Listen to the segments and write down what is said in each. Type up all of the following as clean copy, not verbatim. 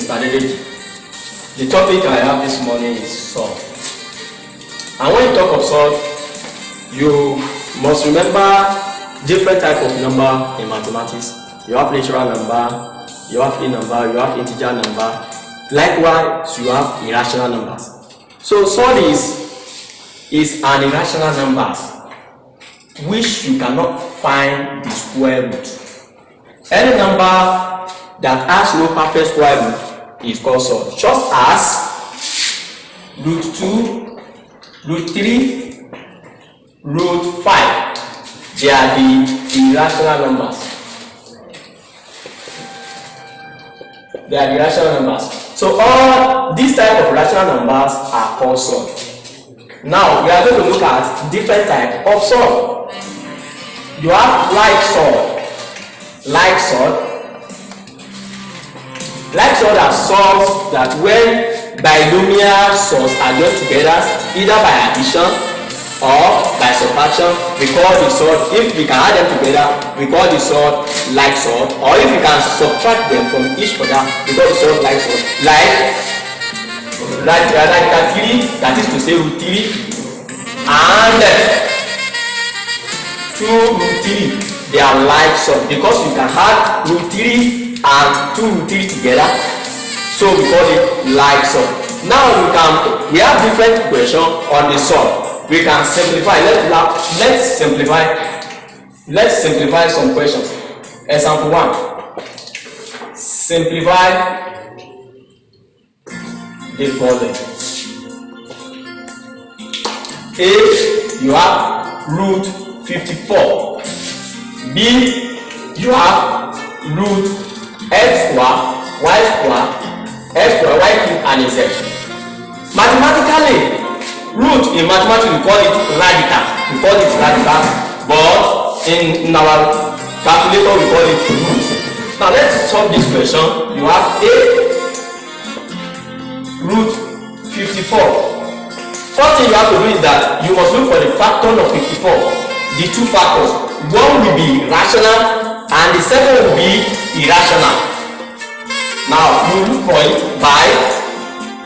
Mr. David. The topic I have this morning is salt. And when you talk of salt, you must remember different type of number in mathematics. You have natural number, you have a number, you have integer number. Likewise, you have irrational numbers. So salt is an irrational number which you cannot find the square root. Any number that has no perfect square root is called salt. Just as root 2, root 3, root 5, they are the irrational numbers. They are the irrational numbers. So all these type of rational numbers are called salt. Now we are going to look at different type of salt. You have like salt. Like salt are salts that when binomial salts are joined together, either by addition or by subtraction, we call the salt. If we can add them together, we call the salt like salt. Or if we can subtract them from each other, we call the salt like salt. Like 3, that is to say root 3, and 2 root 3. They are like salt because you can add root 3 and 2 root 3 together, so we call it like salt. Now we have different equations on the salt. We can simplify. Let's simplify some questions. Example 1. Simplify the following. A, you have root 54. B, you have root x square, y square, x square, y cube, and z. Mathematically, root in mathematics we call it radical. But in our calculator we call it root. Now let's solve this question. You have A, root 54. First thing you have to do is that you must look for the factor of 54. The two factors. One will be rational and the second will be irrational. Now you look for it by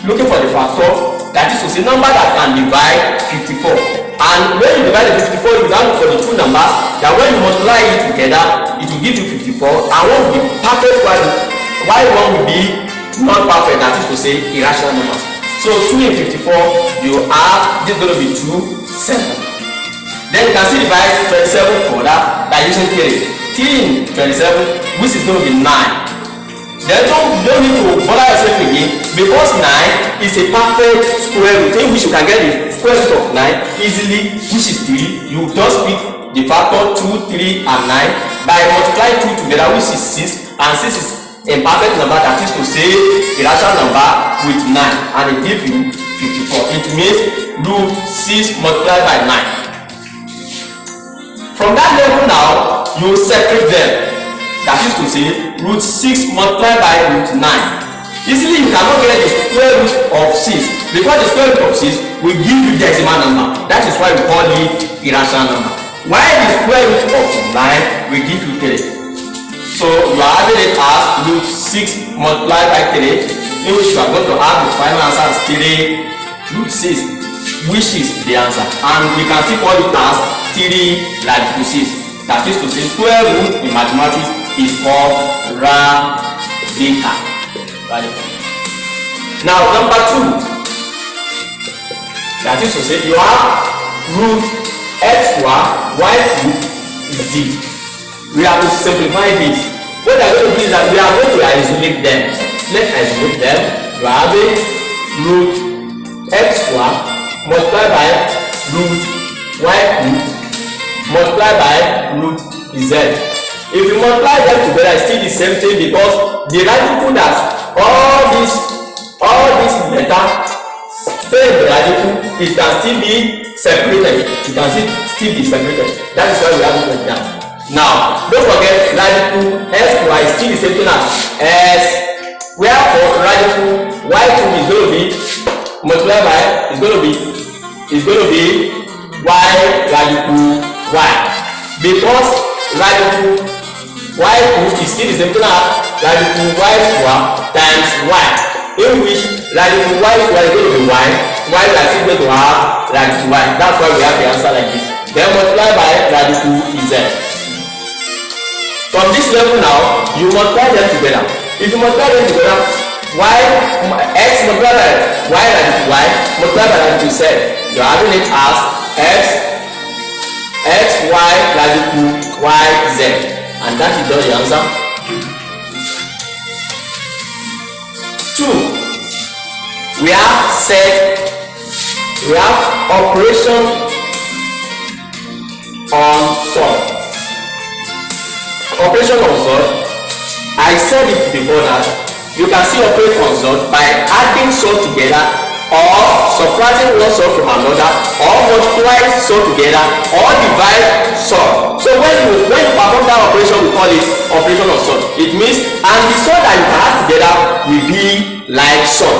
looking for the factor, that is to say number that can divide 54. And when you divide the 54, you now look for the two numbers that when you multiply it together, it will give you 54, and one will be perfect while one will be not perfect, that is to say irrational numbers. So 2 in 54, you have this is going to be 2, 7. Then you can still divide 27 further by using 3. 3 in 27, which is going to be 9. Then you don't need to bother yourself again because 9 is a perfect square root in which you can get the square root of 9 easily, which is 3. You just pick the factor 2, 3, and 9 by multiplying 2 together, which is 6, and 6 is a perfect number, that is to say a rational number with 9, and it gives you 54. It means root 6 multiplied by 9. From that level now, you separate them. That is to say, root 6 multiplied by root 9. Easily, you cannot get the square root of 6 because the square root of 6 will give you decimal number. That is why we call it irrational number. While the square root of 9 will give you 3. So you are having it as root 6 multiplied by 3, in which you are going to have the final answer as 3 root 6, which is the answer. And we can still call it as 3 radical 6. That is to say, square root in mathematics is called radical. Now, number 2. That is to say, you have root x square, y cube, z. We have to simplify this. What we are going to do is that we are going to isolate them. Let's isolate them. You are having root x square multiplied by root y cube multiplied by root z. If you multiply them together, it's still the same thing because the radical that all this letter stay in the radical, it can still be separated. It can still be separated. That is why we have it like that. Now, don't forget radical s square is still the same thing as s. Wherefore radical y cube is going to be multiplied by is going to be y radical y, because radical y cube is still the same thing as radical y square times y, in which radical y square is going to be y we are still going to have radical y. That's why we have the answer like this. Then multiply by radical z. From this level now, you multiply them together. If you multiply them together, y x multiplied by y radical y multiplied by radical z, you are having it as x y radical y z, and that is the answer. 2. We have operation on sum. Operation on sum, I said it before that you can see operate on sum by adding sum together or subtracting one sum from another, or multiply sum together or divide sum. So when you perform that operation, we call it operation on sum. It means, and the sum that you can add together will be like sum.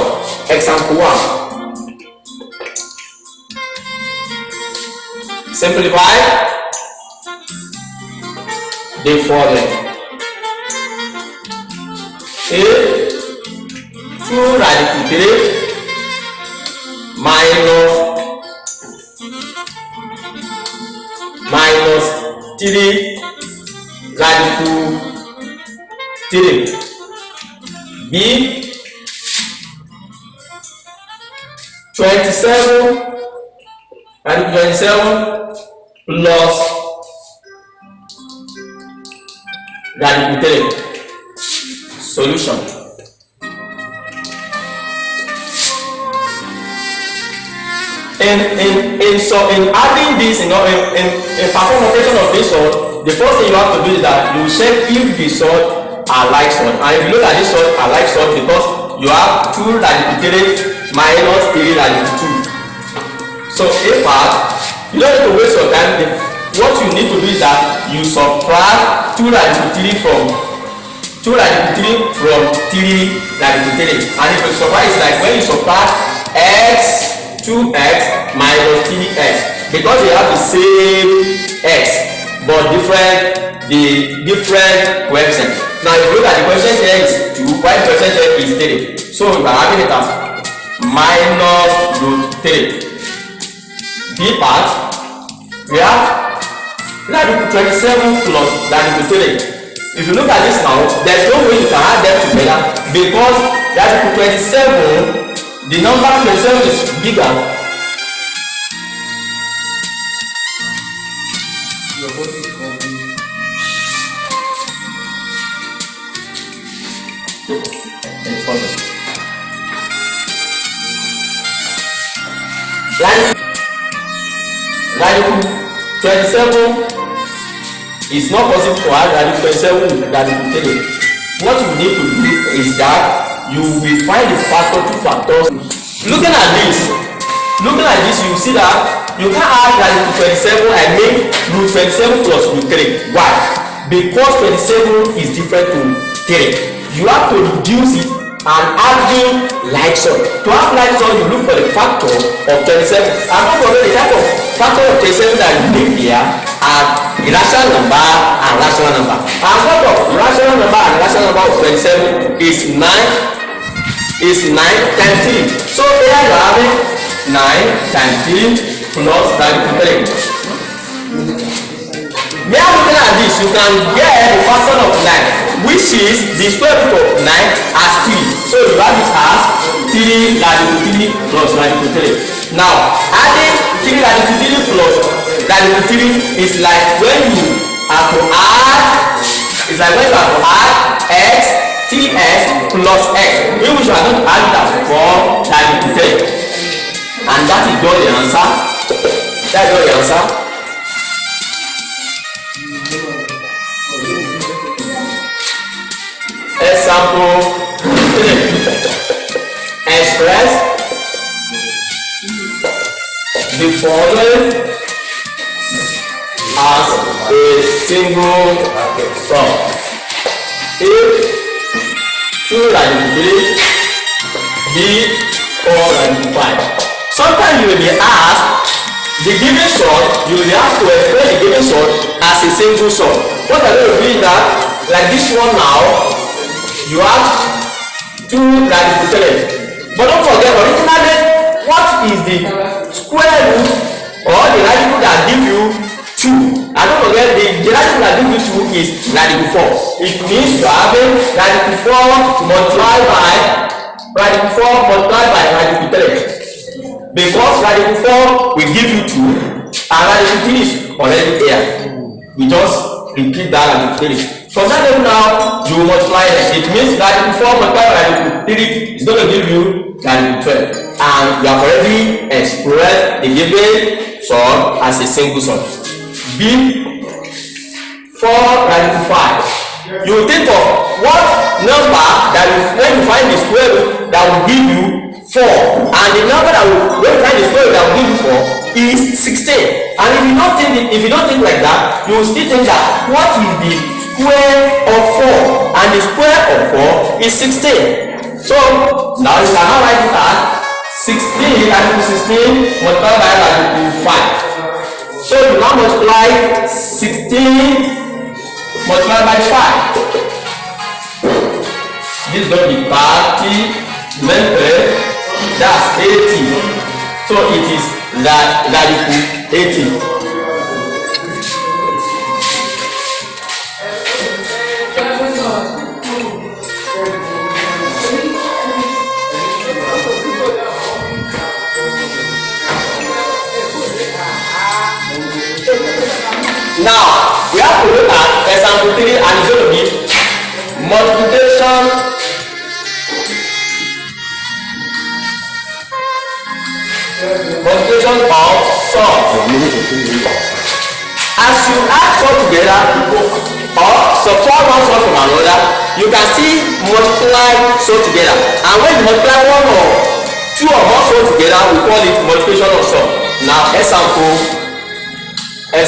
Example 1. Simplify the following. A 2 radical 3 minus 3 radical 3. B 27 radical 27 plus radical 3. Solution. In adding this, in perform operation of this sort, the first thing you have to do is that you check if the sort are like sort. And if you look at this sort are like sort, because you have 2 radical 3 minus 3 radical 2. So in fact, you don't need to waste your time. What you need to do is that you subtract 2 radical 3 from 3 radical 3. And if you subtract, it's like when you subtract x 2x minus 3x, because they have the same x but different coefficients. Now if you look at the coefficient here is 2, while the coefficient here is 3, so we are having it as minus root 3. B part, we have radical 27 plus radical 3. If you look at this now, there's no way you can add them together, because radical 27, the number 27 is bigger. Radical 27 is not possible to add radical 27 with radical 3. What you need to do is that you will find the factor, 2 factors. Looking at this, you see that you can add radical 27, I mean root 27 plus root 3. Why? Because 27 is different to 3. You have to reduce it and add in like sum. To have like sum, you look for the factor of 27. And don't forget the type of factor of 27 that you need here are irrational number and rational number. And what of rational number and rational number of 27 is 9 times 3. So here you have it 9 times 3 plus radical 3. We are looking at this, you can get the factor of 9, which is the square root of 9 as 3. So you have it as 3 radical 3 plus radical 3. Now adding 3 radical 3 plus radical 3 is like when you have to add, x 3x plus x, in which you are going to add that for radical 3, and that is all the answer. That is all the answer. Example 3. Express the following as a single sum. If 2 radical 3, B 4 radical 5. Sometimes you will be asked the given sum, you will have to explain the given sum as a single sum. What are you doing that? Like this one now, you have 2 radical 3. But don't forget, originally, what is the square root or the radical that give you 2? And don't forget, the radical that give you 2 is radical 4. It means you are having radical 4 multiplied by radical 4 multiplied by radical 3. Because radical 4 will give you 2 and radical 3 is already there. We just repeat that radical 3. From that level now, you multiply it. It means radical 4 multiplied by radical 3 is going to give you radical 12. And you have already expressed the given sum as a single sum. B 4 radical 5. You think of what number that will, when you find the square root that will give you 4, and the number that will, when you find the square root that will give you 4 is 16. And if you don't think like that, you will still think that what is the square of 4, and the square of 4 is 16. So now you can now write it as 16 radical 16 multiplied by radical 5. So you now multiply 16 multiplied by 5. This is going to be 30 divided, that's 80. So it is radical 80. Now we have to look at example 3, and it's going to be multiplication of sum. As you add 4 together or subtract one sum from another, you can still multiply sum together. And when you multiply one or two or more sum together, we call it multiplication of sum. Now example 4.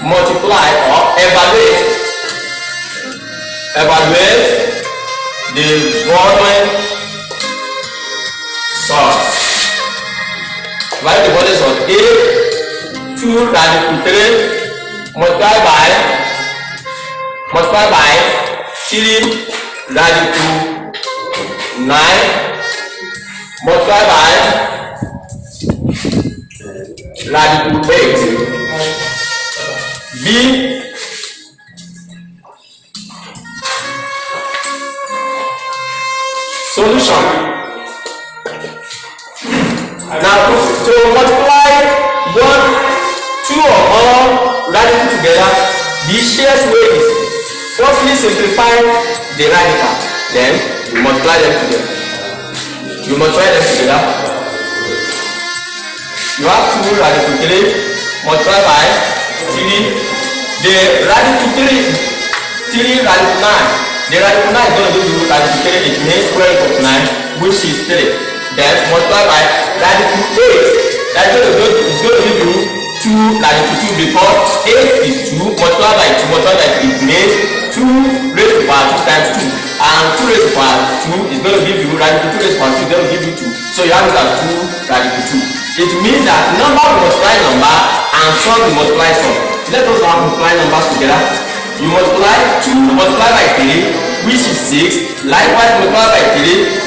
Multiply or evaluate the following sum. Write the following sum: A 2 radical 3 multiplied by 3 radical 9 multiplied by radical 8. B solution. Now to multiply 1, 2 or more radical together, the easiest way is firstly simplify the radical, then you multiply them together. You have 2 radical 3 multiplied by 3. The radical 3 radical 9. The radical 9 is going to give you radical 3. It means square root of 9, which is 3. Then multiply by radical 8. That is going to give you 2 radical 2, because 8 is 2 multiplied by 2 multiplied by 3. It means 2 raised to power 2 times 2. And 2 raised to power 2 is going to give you radical 2 raised to power 2 is going to give you 2. So you have it as 2 radical 2. It means that number will multiply number and sum will multiply sum. Let us now multiply numbers together. You multiply 2 multiplied by 3, which is 6. Likewise multiply by 3.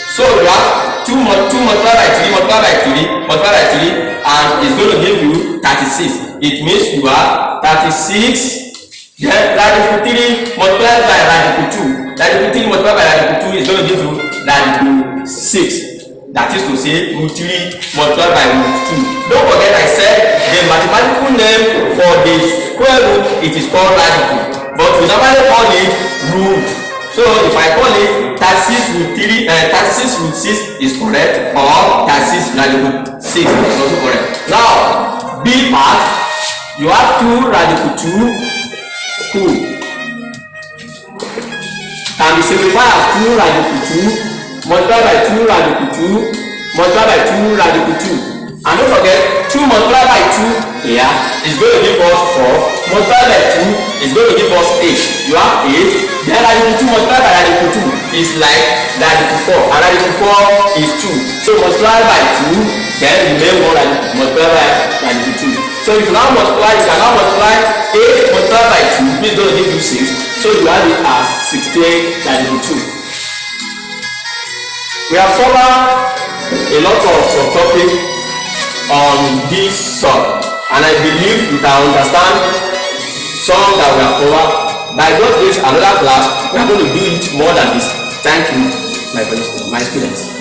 So you have 2 multiplied by 3 multiplied by 3 multiplied by 3, and it's going to give you 36. It means you have 36. Then radical 3 multiplied by radical 2. Radical 3 multiplied by radical 2 is going to give you radical 6. That is to say, root 3 multiplied by root 2. Don't forget I said the mathematical name for the square root, it is called radical. But we normally call it root. So if I call it 36 root 3, 36 root 6 is correct, or 36 radical 6 is also correct. Now, B part, you have 2 radical 2, can be simplified as 2 radical 2 multiplied by 2 radical 2 multiplied by 2 radical 2. And don't forget, 2 multiplied by 2 here is going to give us 4. Multiplied by 2 is going to give us 8. You have 8. Then radical 2 multiplied by radical 2 is like radical 4. And radical 4 is 2. So multiply by 2, then remain 1 radical multiplied by radical 2. So if you now multiply, you can now multiply 8 multiplied by 2, which is going to give you 6. So you have it as 68 divided 2. We have covered a lot of subtopics on this sum, and I believe you can understand some that we have covered. By God's grace, another class we are going to do it more than this. Thank you, my students.